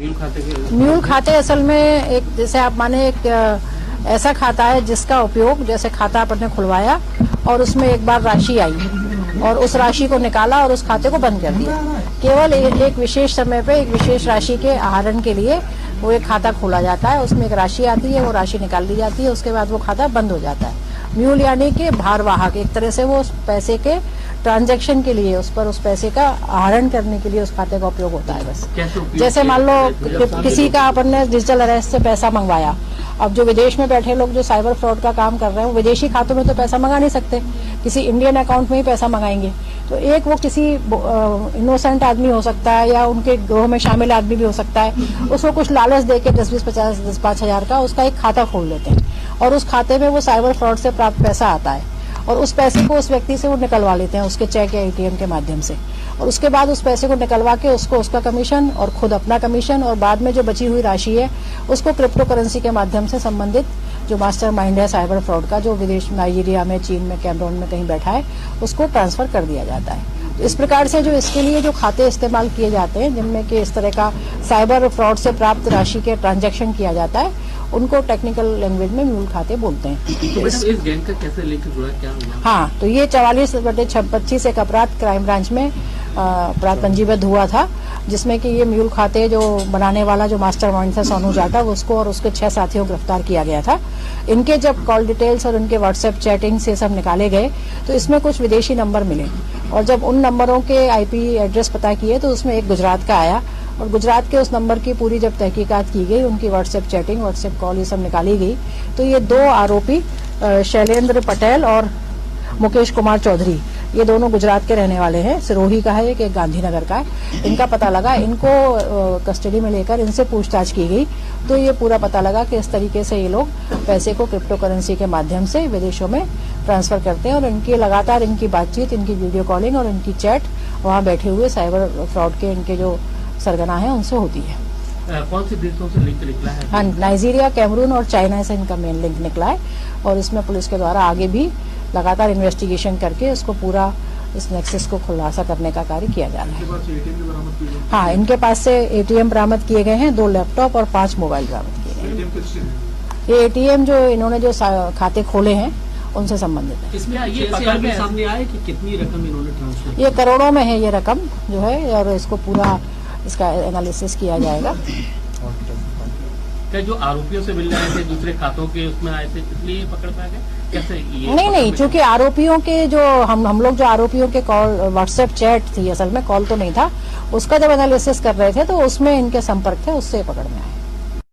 Mule खाते असल में एक, जैसे आप माने एक ऐसा खाता है जिसका उपयोग, जैसे खाता आपने खुलवाया और उसमें एक बार राशि आई और उस राशि को निकाला और उस खाते को बंद कर दिया। केवल एक विशेष समय पे एक विशेष राशि के आहरण के लिए वो एक खाता खोला जाता है, उसमें एक राशि आती है, वो राशि निकाल दी जाती है, उसके बाद वो खाता बंद हो जाता है। म्यूल यानी कि भारवाहक, एक तरह से वो उस पैसे के ट्रांजैक्शन के लिए, उस पर उस पैसे का आहरण करने के लिए उस खाते का उपयोग होता है बस। जैसे मान लो किसी का अपन ने डिजिटल अरेस्ट से पैसा मंगवाया, अब जो विदेश में बैठे लोग जो साइबर फ्रॉड का काम कर रहे हैं वो विदेशी खातों में तो पैसा मंगा नहीं सकते, किसी इंडियन अकाउंट में ही पैसा मंगाएंगे। तो एक वो किसी इनोसेंट आदमी हो सकता है या उनके ग्रोह में शामिल आदमी भी हो सकता है, उसको कुछ लालच दे के 10-20-50 हजार का उसका एक खाता खोल लेते हैं और उस खाते में वो साइबर फ्रॉड से प्राप्त पैसा आता है और उस पैसे को उस व्यक्ति से वो निकलवा लेते हैं उसके चेक या एटीएम के माध्यम से, और उसके बाद उस पैसे को निकलवा के उसको उसका कमीशन और खुद अपना कमीशन और बाद में जो बची हुई राशि है उसको क्रिप्टो करेंसी के माध्यम से संबंधित जो मास्टर माइंड है साइबर फ्रॉड का, जो विदेश नाइजीरिया में, चीन में, कैमरून में कहीं बैठा है, उसको ट्रांसफर कर दिया जाता है। तो इस प्रकार से जो इसके लिए जो खाते इस्तेमाल किए जाते हैं जिनमें कि इस तरह का साइबर फ्रॉड से प्राप्त राशि के ट्रांजैक्शन किया जाता है, उनको टेक्निकल लैंग्वेज में म्यूल खाते बोलते हैं। तो इस गैंग का कैसे लिंक जुड़ा, क्या हुआ? हाँ, तो ये 44/25 एक अपराध क्राइम ब्रांच में अपराध पंजीबद्ध हुआ था, जिसमें कि ये म्यूल खाते जो बनाने वाला जो मास्टरमाइंड था सोनू जाटव, उसको और उसके 6 साथियों को गिरफ्तार किया गया था। इनके जब कॉल डिटेल्स और उनके व्हाट्सएप चैटिंग से सब निकाले गए तो इसमें कुछ विदेशी नंबर मिले और जब उन नंबरों के आईपी एड्रेस पता किए तो उसमें एक गुजरात का आया और गुजरात के उस नंबर की पूरी जब तहकीकात की गई, उनकी व्हाट्सएप चैटिंग, व्हाट्सएप कॉल ये सब निकाली गई, तो ये 2 आरोपी शैलेंद्र पटेल और मुकेश कुमार चौधरी, ये दोनों गुजरात के रहने वाले हैं। सिरोही का है एक गांधीनगर का है। इनका पता लगा, इनको कस्टडी में लेकर इनसे पूछताछ की गई तो ये पूरा पता लगा कि इस तरीके से ये लोग पैसे को क्रिप्टो करेंसी के माध्यम से विदेशों में ट्रांसफर करते हैं और इनकी लगातार इनकी बातचीत, इनकी वीडियो कॉलिंग और इनकी चैट वहाँ बैठे हुए साइबर फ्रॉड के इनके जो सरगना है उनसे होती है। कौन से देशों से लिंक निकला है? हाँ, नाइजीरिया, कैमरून और चाइना से इनका मेन लिंक निकला है और इसमें पुलिस के द्वारा आगे भी लगातार इन्वेस्टिगेशन करके इसको पूरा इस नेक्सस को खुलासा करने का कार्य किया जा रहा है। हाँ, इनके पास से एटीएम बरामद किए गए हैं, 2 लैपटॉप और 5 मोबाइल बरामद किए गए हैं। ये एटीएम जो इन्होंने जो खाते खोले हैं उनसे संबंधित है। इसमें ये पकड़ में सामने आया कि कितनी रकम इन्होंने ट्रांसफर? ये करोड़ों में है ये रकम जो है और इसको पूरा इसका एनालिसिस किया जाएगा। क्या जो आरोपियों से मिल रहे थे दूसरे खातों के उसमें आए थे इसलिए पकड़ पाया गया? कैसे ये? नहीं, चूंकि आरोपियों के जो हम लोग जो आरोपियों के कॉल व्हाट्सएप चैट थी, असल में कॉल तो नहीं था, उसका जब एनालिसिस कर रहे थे तो उसमें इनके संपर्क थे, उससे पकड़ में आए।